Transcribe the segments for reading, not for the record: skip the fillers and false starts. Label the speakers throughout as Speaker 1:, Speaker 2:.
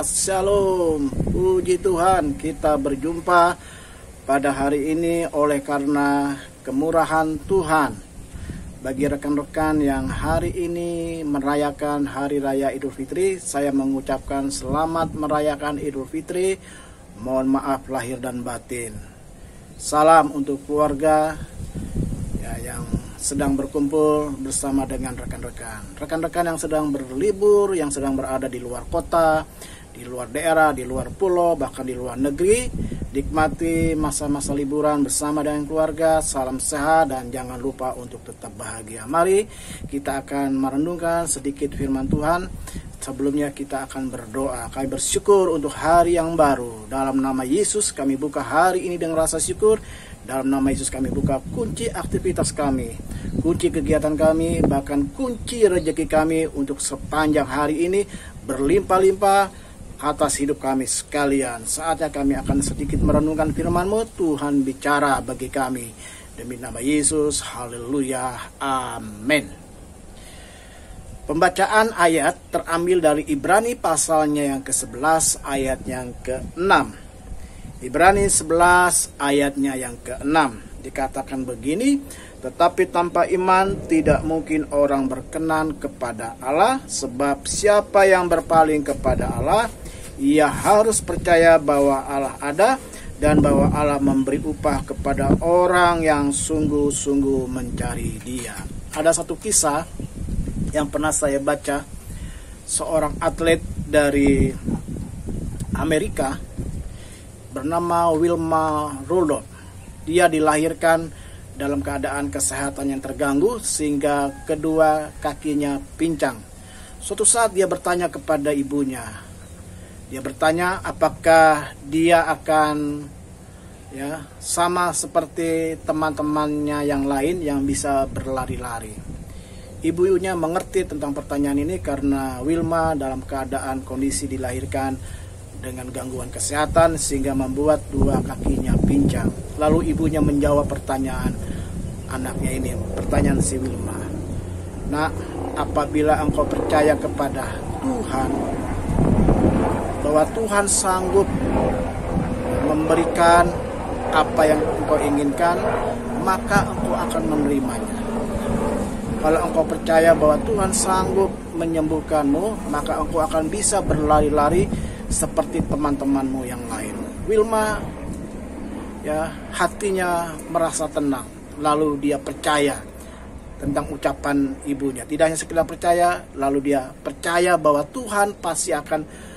Speaker 1: Shalom, puji Tuhan, kita berjumpa pada hari ini oleh karena kemurahan Tuhan. Bagi rekan-rekan yang hari ini merayakan Hari Raya Idul Fitri, saya mengucapkan selamat merayakan Idul Fitri. Mohon maaf lahir dan batin. Salam untuk keluarga yang sedang berkumpul bersama dengan rekan-rekan. Rekan-rekan yang sedang berlibur, yang sedang berada di luar kota, di luar daerah, di luar pulau, bahkan di luar negeri, nikmati masa-masa liburan bersama dengan keluarga. Salam sehat dan jangan lupa untuk tetap bahagia. Mari kita akan merenungkan sedikit firman Tuhan. Sebelumnya kita akan berdoa. Kami bersyukur untuk hari yang baru. Dalam nama Yesus kami buka hari ini dengan rasa syukur. Dalam nama Yesus kami buka kunci aktivitas kami, kunci kegiatan kami, bahkan kunci rezeki kami untuk sepanjang hari ini berlimpah-limpah atas hidup kami sekalian. Saatnya kami akan sedikit merenungkan firman-Mu. Tuhan bicara bagi kami. Demi nama Yesus, haleluya, amin. Pembacaan ayat terambil dari Ibrani pasalnya yang ke-11 ayat yang ke-6. Ibrani 11 ayatnya yang ke-6 dikatakan begini, tetapi tanpa iman tidak mungkin orang berkenan kepada Allah, sebab siapa yang berpaling kepada Allah, ia harus percaya bahwa Allah ada dan bahwa Allah memberi upah kepada orang yang sungguh-sungguh mencari Dia. Ada satu kisah yang pernah saya baca, seorang atlet dari Amerika bernama Wilma Rudolph. Dia dilahirkan dalam keadaan kesehatan yang terganggu sehingga kedua kakinya pincang. Suatu saat dia bertanya kepada ibunya. Dia bertanya apakah dia akan sama seperti teman-temannya yang lain yang bisa berlari-lari. Ibunya mengerti tentang pertanyaan ini karena Wilma dalam keadaan kondisi dilahirkan dengan gangguan kesehatan sehingga membuat dua kakinya pincang. Lalu ibunya menjawab pertanyaan anaknya ini, pertanyaan si Wilma. Nak, apabila engkau percaya kepada Tuhan, bahwa Tuhan sanggup memberikan apa yang engkau inginkan, maka engkau akan menerimanya. Kalau engkau percaya bahwa Tuhan sanggup menyembuhkanmu, maka engkau akan bisa berlari-lari seperti teman-temanmu yang lain. Wilma hatinya merasa tenang. Lalu dia percaya tentang ucapan ibunya. Tidak hanya sekedar percaya, lalu dia percaya bahwa Tuhan pasti akan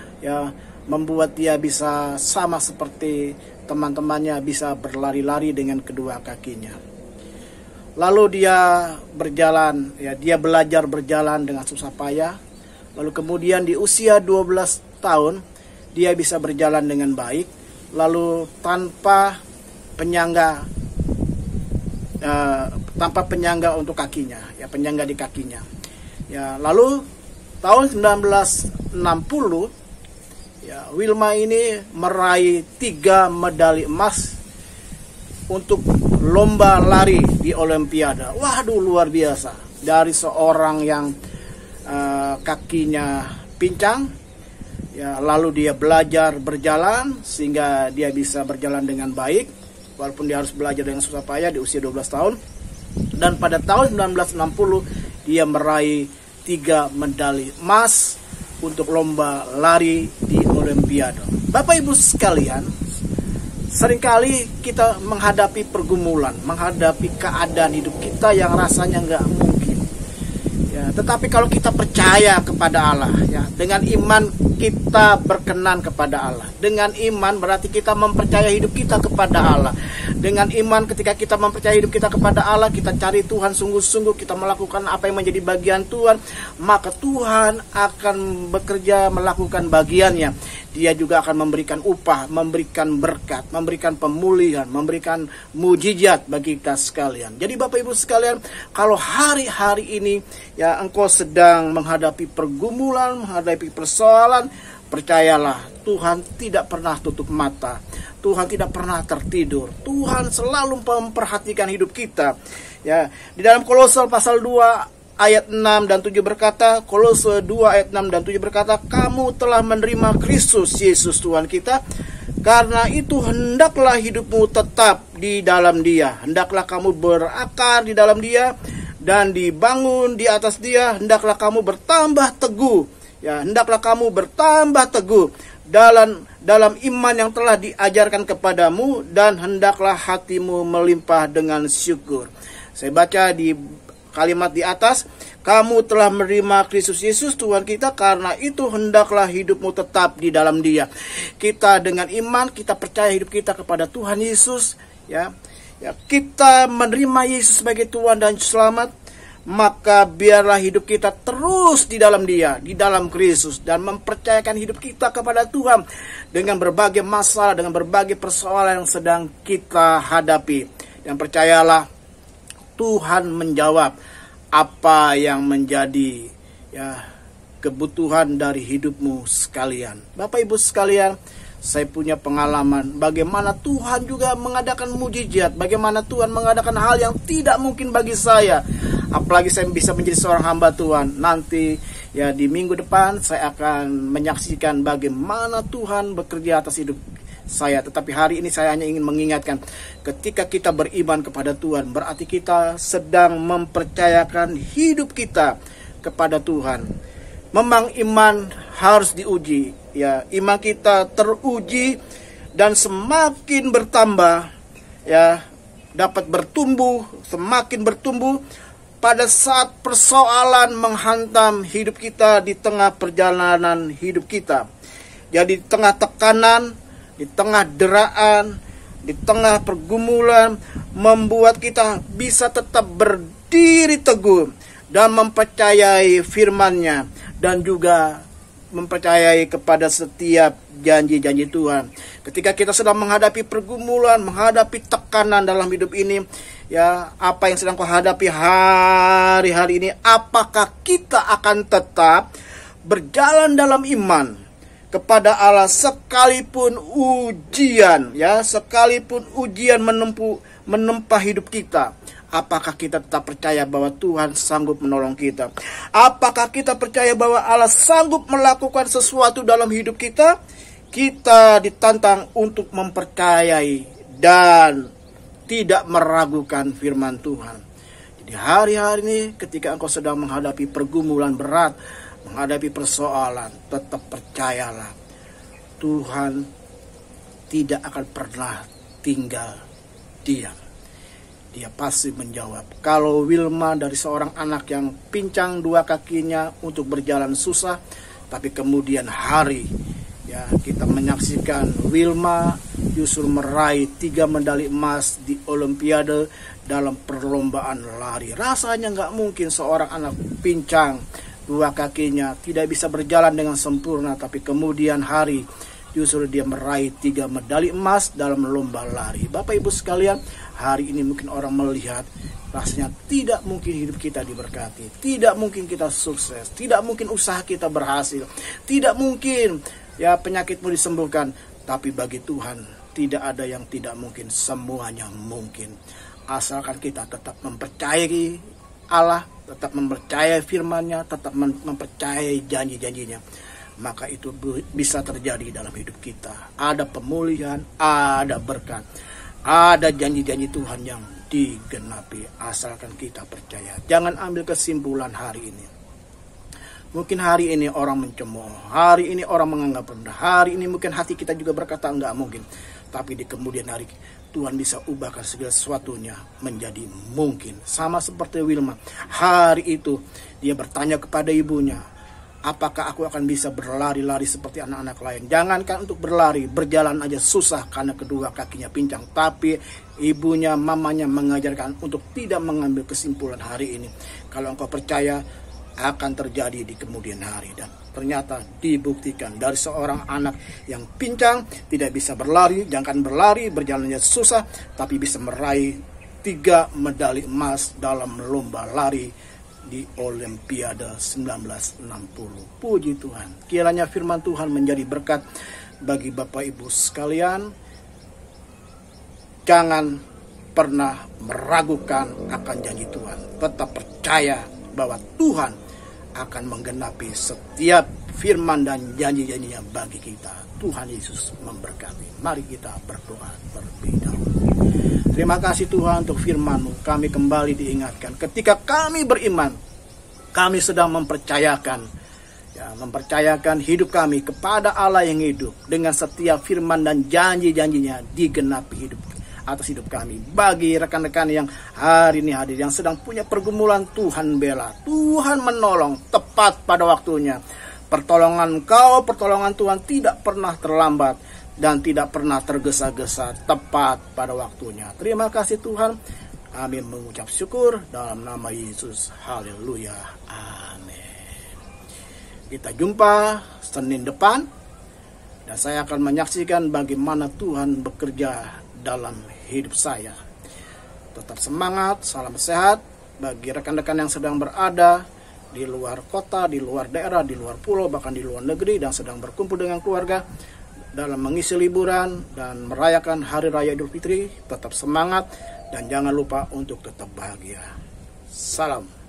Speaker 1: membuat dia bisa sama seperti teman-temannya, bisa berlari-lari dengan kedua kakinya. Lalu dia berjalan, dia belajar berjalan dengan susah payah. Lalu kemudian di usia 12 tahun dia bisa berjalan dengan baik, lalu tanpa penyangga untuk kakinya, penyangga di kakinya. Lalu tahun 1960 Wilma ini meraih 3 medali emas untuk lomba lari di Olimpiade. Waduh, luar biasa. Dari seorang yang kakinya pincang, lalu dia belajar berjalan sehingga dia bisa berjalan dengan baik walaupun dia harus belajar dengan susah payah di usia 12 tahun. Dan pada tahun 1960 dia meraih 3 medali emas untuk lomba lari di Olimpiade. Bapak Ibu sekalian, seringkali kita menghadapi pergumulan, menghadapi keadaan hidup kita yang rasanya nggak mungkin. Tetapi kalau kita percaya kepada Allah, dengan iman kita berkenan kepada Allah. Dengan iman berarti kita mempercayai hidup kita kepada Allah. Dengan iman ketika kita mempercayai hidup kita kepada Allah, kita cari Tuhan sungguh-sungguh, kita melakukan apa yang menjadi bagian Tuhan, maka Tuhan akan bekerja melakukan bagiannya. Dia juga akan memberikan upah, memberikan berkat, memberikan pemulihan, memberikan mujizat bagi kita sekalian. Jadi Bapak Ibu sekalian, kalau hari-hari ini engkau sedang menghadapi pergumulan, menghadapi persoalan, percayalah Tuhan tidak pernah tutup mata. Tuhan tidak pernah tertidur. Tuhan selalu memperhatikan hidup kita. Di dalam Kolose pasal 2 ayat 6 dan 7 berkata, Kolose 2 ayat 6 dan 7 berkata, kamu telah menerima Kristus Yesus Tuhan kita, karena itu hendaklah hidupmu tetap di dalam Dia. Hendaklah kamu berakar di dalam Dia dan dibangun di atas Dia. Hendaklah kamu bertambah teguh. Ya, hendaklah kamu bertambah teguh dalam iman yang telah diajarkan kepadamu, dan hendaklah hatimu melimpah dengan syukur. Saya baca di kalimat di atas, kamu telah menerima Kristus Yesus Tuhan kita, karena itu hendaklah hidupmu tetap di dalam Dia. Kita dengan iman, kita percaya hidup kita kepada Tuhan Yesus, ya kita menerima Yesus sebagai Tuhan dan Selamat, maka biarlah hidup kita terus di dalam Dia, di dalam Kristus, dan mempercayakan hidup kita kepada Tuhan dengan berbagai masalah, dengan berbagai persoalan yang sedang kita hadapi. Dan percayalah, Tuhan menjawab apa yang menjadi kebutuhan dari hidupmu sekalian. Bapak Ibu sekalian, saya punya pengalaman bagaimana Tuhan juga mengadakan mujizat, bagaimana Tuhan mengadakan hal yang tidak mungkin bagi saya. Apalagi saya bisa menjadi seorang hamba Tuhan. Nanti di minggu depan saya akan menyaksikan bagaimana Tuhan bekerja atas hidup saya. Tetapi hari ini saya hanya ingin mengingatkan, ketika kita beriman kepada Tuhan, berarti kita sedang mempercayakan hidup kita kepada Tuhan. Memang iman harus diuji, iman kita teruji dan semakin bertambah, dapat bertumbuh, semakin bertumbuh pada saat persoalan menghantam hidup kita di tengah perjalanan hidup kita. Jadi di tengah tekanan, di tengah deraan, di tengah pergumulan, membuat kita bisa tetap berdiri teguh dan mempercayai firman-Nya, dan juga mempercayai kepada setiap janji-janji Tuhan. Ketika kita sedang menghadapi pergumulan, menghadapi tekanan dalam hidup ini, apa yang sedang kau hadapi hari-hari ini, apakah kita akan tetap berjalan dalam iman kepada Allah sekalipun ujian, sekalipun ujian menempa hidup kita? Apakah kita tetap percaya bahwa Tuhan sanggup menolong kita? Apakah kita percaya bahwa Allah sanggup melakukan sesuatu dalam hidup kita? Kita ditantang untuk mempercayai dan tidak meragukan firman Tuhan. Jadi hari-hari ini ketika engkau sedang menghadapi pergumulan berat, menghadapi persoalan, tetap percayalah, Tuhan tidak akan pernah tinggal diam. Dia pasti menjawab. Kalau Wilma dari seorang anak yang pincang dua kakinya untuk berjalan susah, tapi kemudian hari kita menyaksikan Wilma justru meraih 3 medali emas di Olimpiade dalam perlombaan lari. Rasanya nggak mungkin seorang anak pincang dua kakinya tidak bisa berjalan dengan sempurna, tapi kemudian hari justru dia meraih 3 medali emas dalam lomba lari. Bapak Ibu sekalian, hari ini mungkin orang melihat rasanya tidak mungkin hidup kita diberkati, tidak mungkin kita sukses, tidak mungkin usaha kita berhasil, tidak mungkin penyakitmu disembuhkan. Tapi bagi Tuhan tidak ada yang tidak mungkin, semuanya mungkin. Asalkan kita tetap mempercayai Allah, tetap mempercayai firman-Nya, tetap mempercayai janji-janjinya, maka itu bisa terjadi dalam hidup kita. Ada pemulihan, ada berkat, ada janji-janji Tuhan yang digenapi, asalkan kita percaya. Jangan ambil kesimpulan hari ini. Mungkin hari ini orang mencemooh, hari ini orang menganggap rendah, hari ini mungkin hati kita juga berkata enggak mungkin. Tapi di kemudian hari Tuhan bisa ubahkan segala sesuatunya menjadi mungkin. Sama seperti Wilma, hari itu dia bertanya kepada ibunya, apakah aku akan bisa berlari-lari seperti anak-anak lain? Jangankan untuk berlari, berjalan aja susah karena kedua kakinya pincang. Tapi ibunya, mamanya mengajarkan untuk tidak mengambil kesimpulan hari ini. Kalau engkau percaya, akan terjadi di kemudian hari. Dan ternyata dibuktikan dari seorang anak yang pincang, tidak bisa berlari, jangan berlari, berjalannya susah, tapi bisa meraih 3 medali emas dalam lomba lari di Olimpiade 1960. Puji Tuhan. Kiranya firman Tuhan menjadi berkat bagi Bapak Ibu sekalian. Jangan pernah meragukan akan janji Tuhan. Tetap percaya bahwa Tuhan akan menggenapi setiap firman dan janji-janjinya bagi kita. Tuhan Yesus memberkati. Mari kita berdoa terlebih dahulu. Terima kasih Tuhan untuk firman-Mu. Kami kembali diingatkan ketika kami beriman, kami sedang mempercayakan hidup kami kepada Allah yang hidup, dengan setiap firman dan janji-janjinya digenapi atas hidup kami. Bagi rekan-rekan yang hari ini hadir, yang sedang punya pergumulan, Tuhan bela, Tuhan menolong tepat pada waktunya. Pertolongan Engkau, pertolongan Tuhan tidak pernah terlambat dan tidak pernah tergesa-gesa, tepat pada waktunya. Terima kasih Tuhan. Kami mengucap syukur dalam nama Yesus. Haleluya. Amin. Kita jumpa Senin depan, dan saya akan menyaksikan bagaimana Tuhan bekerja dalam hidup saya. Tetap semangat, salam sehat bagi rekan-rekan yang sedang berada di luar kota, di luar daerah, di luar pulau, bahkan di luar negeri, dan sedang berkumpul dengan keluarga dalam mengisi liburan dan merayakan Hari Raya Idul Fitri. Tetap semangat dan jangan lupa untuk tetap bahagia. Salam.